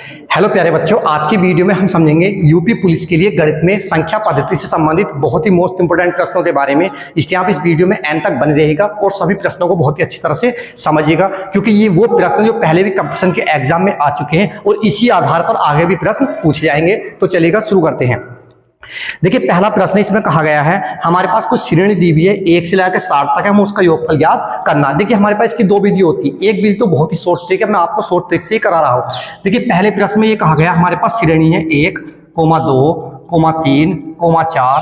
Hello प्यारे बच्चों, आज की वीडियो में हम समझेंगे यूपी पुलिस के लिए गणित में संख्या पद्धति से संबंधित बहुत ही मोस्ट इंपोर्टेंट प्रश्नों के बारे में। इसलिए आप इस वीडियो में एंड तक बने रहेगा और सभी प्रश्नों को बहुत ही अच्छी तरह से समझिएगा, क्योंकि ये वो प्रश्न जो पहले भी कंपटीशन के एग्जाम में आ चुके हैं और इसी आधार पर आगे भी प्रश्न पूछे जाएंगे। तो चलिएगा शुरू करते हैं। देखिए, पहला प्रश्न इसमें कहा गया है, हमारे पास कुछ श्रेणी दी हुई है 1 से लेकर 60 तक है, हमें उसका योगफल ज्ञात करना। देखिए, हमारे पास इसकी दो विधि होती है। एक विधि तो बहुत ही शॉर्ट ट्रिक है, मैं आपको शॉर्ट ट्रिक से ही करा रहा हूं। देखिए, पहले प्रश्न में ये कहा गया हमारे पास श्रेणी है 1, 2, 3, 4,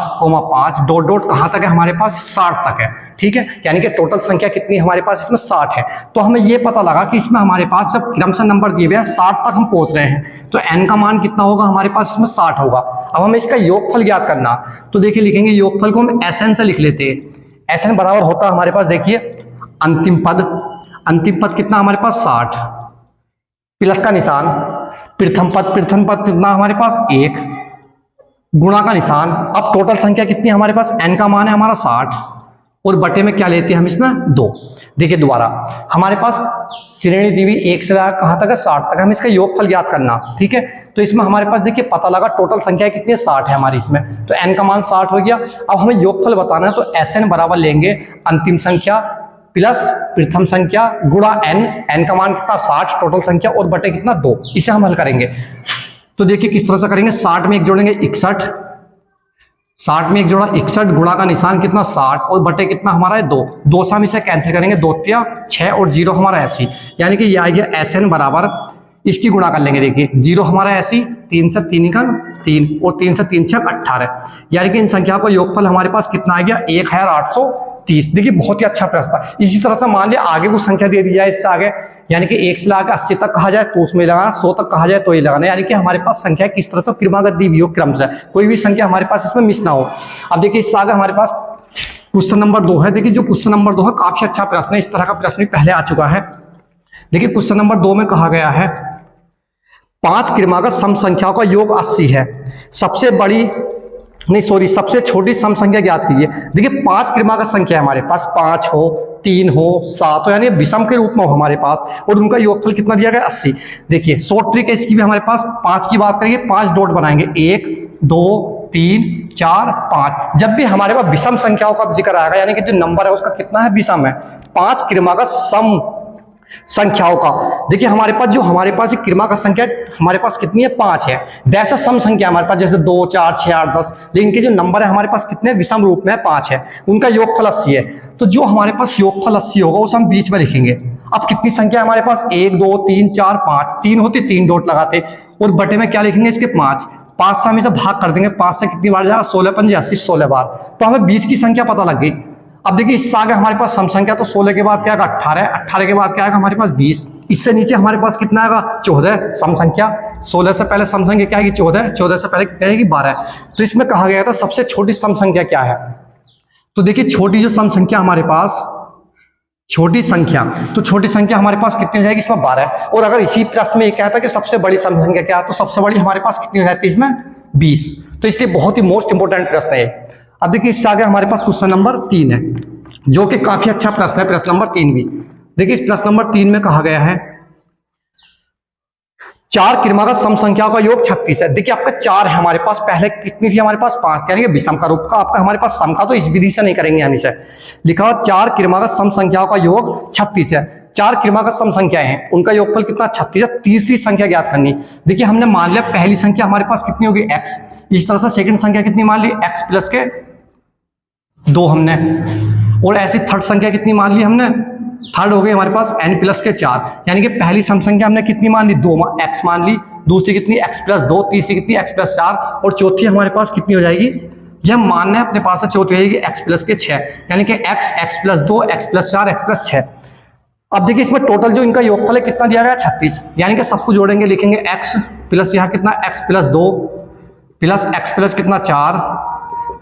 5 डॉट डॉट कहां तक है, हमारे पास 60 तक है। ठीक है, यानी कि टोटल संख्या कितनी हमारे पास इसमें 60 है। तो हमें ये पता लगा कि इसमें हमारे पास जब क्रमशः नंबर दिए हुए हैं 60 तक हम पहुंच रहे हैं, तो n का मान कितना होगा, हमारे पास इसमें 60 होगा। अब हमें इसका योगफल ज्ञात करना, तो देखिए लिखेंगे योगफल को हम Sn से लिख लेते हैं। Sn बराबर होता है हमारे पास, देखिए अंतिम पद कितना हमारे पास 60 प्लस का निशान प्रथम पद कितना हमारे पास 1 गुणा का निशान। अब टोटल संख्या कितनी हमारे पास, n का मान है हमारा 60 और बटे में क्या लेते हैं हम इसमें 2। देखिए दोबारा हमारे पास श्रेणी दी हुई 1 से लेकर कहां तक है 60 तक, हम इसका योगफल ज्ञात करना। ठीक है, तो इसमें हमारे पास देखिए पता लगा टोटल संख्या कितनी है 60 है हमारी इसमें, तो n का मान 60 हो गया। अब हमें योगफल बताना है, तो Sn बराबर लेंगे अंतिम संख्या प्लस प्रथम संख्या गुणा n का मान कितना 60 टोटल संख्या और बटे कितना 2। इसे हम हल करेंगे। तो देखिए किस तरह से करेंगे, 60 में एक जोड़ेंगे 61, 60 में एक जोड़ा 61 गुणा का निशान कितना 60 और बटे कितना हमारा है 2 से हम इसे कैंसिल करेंगे, 2 तिया 6 और 0 हमारा 80, यानी कि ये आ गया Sn बराबर, इसकी गुणा कर लेंगे। देखिए 0 हमारा 80, 3 से 3 का 3 और 3 से 3 6 18, यानी कि इन संख्या को योगफल हमारे पास कितना आ गया 1830। देखिए बहुत ही अच्छा प्रश्न था। इसी तरह से मान लिया आगे को संख्या दे दी जाए इससे आगे, यानी कि 1 से लेकर 80 तक कहा जाए तो उसमें लगाना, 100 तक कहा जाए तो ये लगाना, यानी कि हमारे पास संख्या किस तरह से क्रमागत दी हुई हो, क्रम से कोई भी संख्या हमारे पास इसमें मिस ना हो। अब देखिए इससे आगे हमारे पास क्वेश्चन नंबर 2 है। देखिए जो क्वेश्चन नंबर 2 है काफी अच्छा प्रश्न है, इस तरह का प्रश्न भी पहले आ चुका है। देखिए क्वेश्चन नंबर 2 में कहा गया है 5 क्रमागत सम संख्याओं का योग 80 है, सबसे छोटी सम संख्या ज्ञात कीजिए। देखिए 5 क्रमागत संख्या है हमारे पास, 5 हो 3 हो 7 हो, यानी विषम के रूप में हो हमारे पास, और उनका योगफल कितना दिया गया 80। देखिए शॉर्ट ट्रिक है इसकी भी, हमारे पास 5 की बात करेंगे 5 डॉट बनाएंगे, 1 2 3 4 5। जब भी हमारे पास विषम संख्याओं का जिक्र आएगा, यानी कि जो नंबर है उसका कितना है विषम है, 5 क्रमागत सम संख्याओं का। देखिए हमारे पास क्रमागत संख्या हमारे पास कितनी है 5 है, वैसा सम संख्या हमारे पास जैसे 2 4 6 8 10, लेकिन के जो नंबर है हमारे पास कितने विषम रूप में 5 है, उनका योगफल 80 है। तो जो हमारे पास योगफल 80 होगा उसे हम बीच में लिखेंगे। अब कितनी संख्या है हमारे पास 1 2 3 4 5, 3 होती 3 डॉट लगाते और बटे में क्या लिखेंगे इसके 5 से हम इसे भाग कर देंगे, 5 से कितनी बार जाएगा 16 5 80, 16 बार। तो हमें बीच की संख्या पता लग गई। अब देखिए इससे आगे हमारे पास सम संख्या, तो 16 के बाद क्या आएगा 18, 18 के बाद क्या आएगा हमारे पास 20, इससे नीचे हमारे पास कितना आएगा 14 सम संख्या। 16 से पहले सम संख्या क्या आएगी 14, 14 से पहले कितनी आएगी 12। तो इसमें कहा गया था सबसे छोटी सम संख्या क्या है। तो देखिए छोटी जो सम संख्या हमारे पास, छोटी संख्या हमारे पास कितनी हो जाएगी इसमें 12। और अगर इसी प्रश्न में ये कहता है कि सबसे बड़ी सम संख्या क्या है, तो सबसे बड़ी हमारे पास कितनी हो जाती है इसमें 20। तो इसलिए बहुत ही मोस्ट इंपोर्टेंट प्रश्न है। अब देखिए इससे आगे हमारे पास क्वेश्चन नंबर 3 है, जो कि काफी अच्छा प्रश्न है, प्रश्न नंबर 3 भी। देखिए इस प्रश्न नंबर 3 में कहा गया है 4 क्रमागत सम संख्याओं का योग 36 है। देखिए आपका 4 है हमारे पास, पहले कितनी थी हमारे पास 5, यानी कि विषम का रूप का आपका हमारे पास सम का, तो इस विधि से नहीं करेंगे हम इसे। लिखा हुआ 4 क्रमागत सम संख्याओं का योग 36 है। 4 क्रमागत सम संख्याएं हैं, उनका योगफल कितना 36 है। तीसरी संख्या ज्ञात करनी। देखिए हमने मान लिया पहली संख्या हमारे पास कितनी होगी x, इस तरह से सेकंड संख्या कितनी मान ली x प्लस के 2 हमने, और ऐसी थर्ड संख्या कितनी मान ली हमने, थर्ड हो गई हमारे पास n प्लस के 4, यानी कि पहली सम संख्या हमने कितनी मान ली 2 x मान ली, दूसरी कितनी x प्लस 2, तीसरी कितनी x प्लस 4, और चौथी हमारे पास कितनी हो जाएगी, यह मानना है अपने पास से, चौथी हो जाएगी x प्लस के 6, यानी कि x plus 2 x plus 4 x plus 6। अब देखिए इसमें टोटल जो इनका योगफल है कितना दिया गया 36, यानी कि सबको जोड़ेंगे, लिखेंगे x प्लस यहाँ कितना x plus 2 plus x plus कितना 4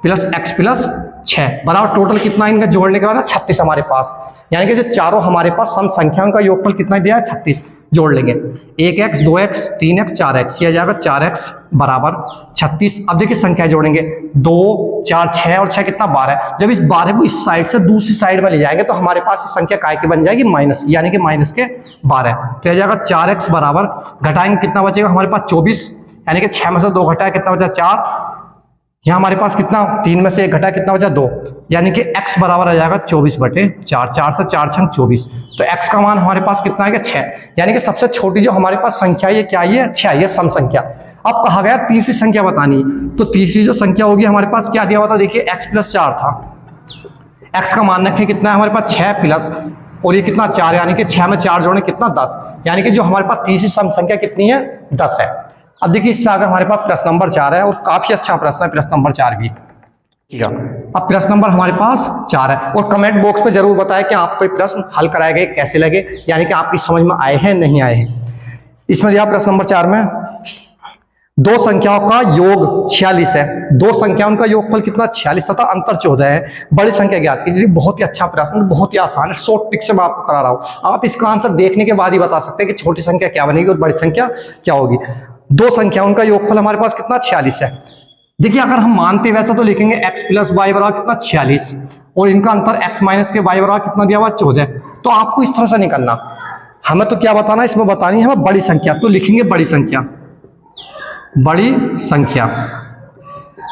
प्लस x प्लस 6 बराबर टोटल कितना इनका जोड़ने के बाद 36 हमारे पास, यानी कि जो चारों हमारे पास सम संख्याओं का योगफल कितना दिया है 36। जोड़ लेंगे। 1x 2x 3x 4x, ये आ जाएगा 4x बराबर 36। अब देखिए संख्या जोड़ेंगे, 2 4 6 और 6 कितना 12। जब इस 12 को इस साइड से दूसरी साइड में ले जाएंगे तो हमारे पास संख्या काय की बन जाएगी, माइनस, यानी कि माइनस के 12। तो आ जाएगा 4x बराबर, घटाएंगे कितना बचेगा हमारे पास 24, यानी कि 6 में से 2 घटाया कितना बचा 4। यहाँ हमारे पास कितना 3 में से 1 घटा कितना बचा 2, यानी कि x बराबर आ जाएगा 24/4, 4 से 4 छंग 24। तो x का मान हमारे पास कितना आएगा 6, यानी कि सबसे छोटी जो हमारे पास संख्या है ये क्या है, 6 है, ये सम संख्या। अब कहा गया तीसरी संख्या बतानी, तो तीसरी जो संख्या होगी हमारे पास क्या दिया हुआ था, देखिए x + 4 था। x का मान रखें कितना है हमारे पास 6 प्लस, और ये कितना 4, यानी कि 6 में 4 जोड़े कितना 10, यानी कि जो हमारे पास तीसरी सम संख्या कितनी है 10 है। अब देखिए इससे आगे हमारे पास प्रश्न नंबर 4 है, और काफी अच्छा प्रश्न है प्रश्न नंबर 4 भी। ठीक है, अब प्रश्न नंबर हमारे पास 4 है, और कमेंट बॉक्स पे जरूर बताएं कि आपको प्रश्न हल कराए गए कैसे लगे, यानी कि आपकी समझ में आए हैं नहीं आए हैं। इसमें दिया प्रश्न नंबर 4 में, दो संख्याओं का योग 46 है, दो संख्याओं का योगफल कितना 46 तथा अंतर 14 है, बड़ी संख्या ज्ञात कीजिए। बहुत ही अच्छा प्रश्न, बहुत ही आसान है, शॉर्ट ट्रिक से मैं आपको करा रहा हूं। आप इसका आंसर देखने के बाद ही बता सकते हैं कि छोटी संख्या क्या बनेगी और बड़ी संख्या क्या होगी। दो संख्याओं का योगफल हमारे पास कितना 46 है। देखिए अगर हम मानते वैसा तो लिखेंगे x + y बराबर कितना 46, और इनका अंतर x - के y बराबर कितना दिया हुआ 14। तो आपको इस तरह से नहीं करना, हमें तो क्या बताना, इसमें बतानी है हमें बड़ी संख्या, तो लिखेंगे बड़ी संख्या, बड़ी संख्या।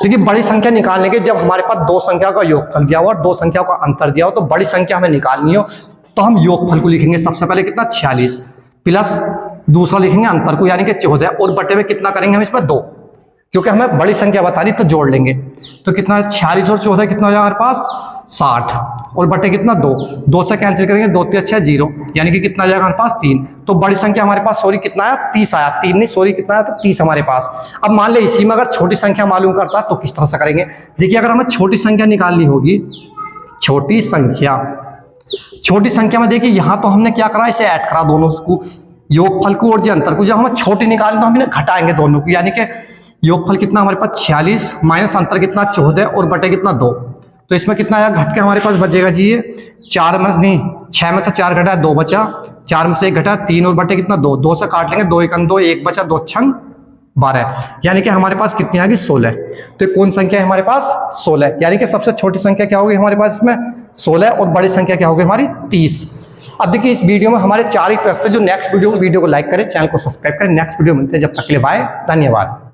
देखिए बड़ी संख्या निकालने के, जब हमारे पास दो संख्या का योगफल दिया हुआ और दो संख्या का अंतर दिया हो, तो बड़ी संख्या हमें निकालनी हो तो हम योगफल को लिखेंगे सबसे पहले कितना 46 प्लस दूसरा लिखेंगे अंतर को, यानी कि 14, और बटे में कितना करेंगे हम इसमें 2, क्योंकि हमें बड़ी संख्या बतानी तो जोड़ लेंगे। तो कितना 46 और 14 कितना हो जाएगा हमारे पास 60, और बटे कितना 2, 2 से कैंसिल करेंगे, 2 3 6 0, यानी कि कितना जाएगा हमारे पास 3। तो बड़ी संख्या हमारे पास सॉरी कितना आया 30 आया, 3 नहीं सॉरी कितना आया, तो 30 हमारे पास। अब मान ले इसी में अगर छोटी संख्या मालूम करता तो किस तरह से करेंगे। देखिए अगर हमें छोटी संख्या निकालनी होगी, छोटी संख्या में देखिए यहाँ तो हमने क्या करा, इसे ऐड करा दोनों को, योगफल को और जो अंतर को। जब हमें छोटी निकालना तो हम इन्हें घटाएंगे दोनों को, यानी कि योगफल कितना हमारे पास 46 माइनस अंतर कितना 14 और बटे कितना 2। तो इसमें कितना आया घट के हमारे पास बचेगा जी ये 4 में नहीं 6 में से 4 घटा 2 बचा, 4 में से 1 घटा 3 और बटे कितना 2, 2 से काट लेंगे 2 1 2, 1 बचा 2 छंग 12, यानी कि हमारे पास कितनी आ गई 16। तो कौन संख्या है हमारे पास 16, यानी कि सबसे छोटी संख्या क्या होगी हमारे पास इसमें 16, और बड़ी संख्या क्या होगी हमारी 30। अब देखिए इस वीडियो में हमारे 4 ही प्रश्न, जो नेक्स्ट वीडियो को लाइक करें, चैनल को सब्सक्राइब करें। नेक्स्ट वीडियो मिलते हैं, जब तक के लिए बाय, धन्यवाद।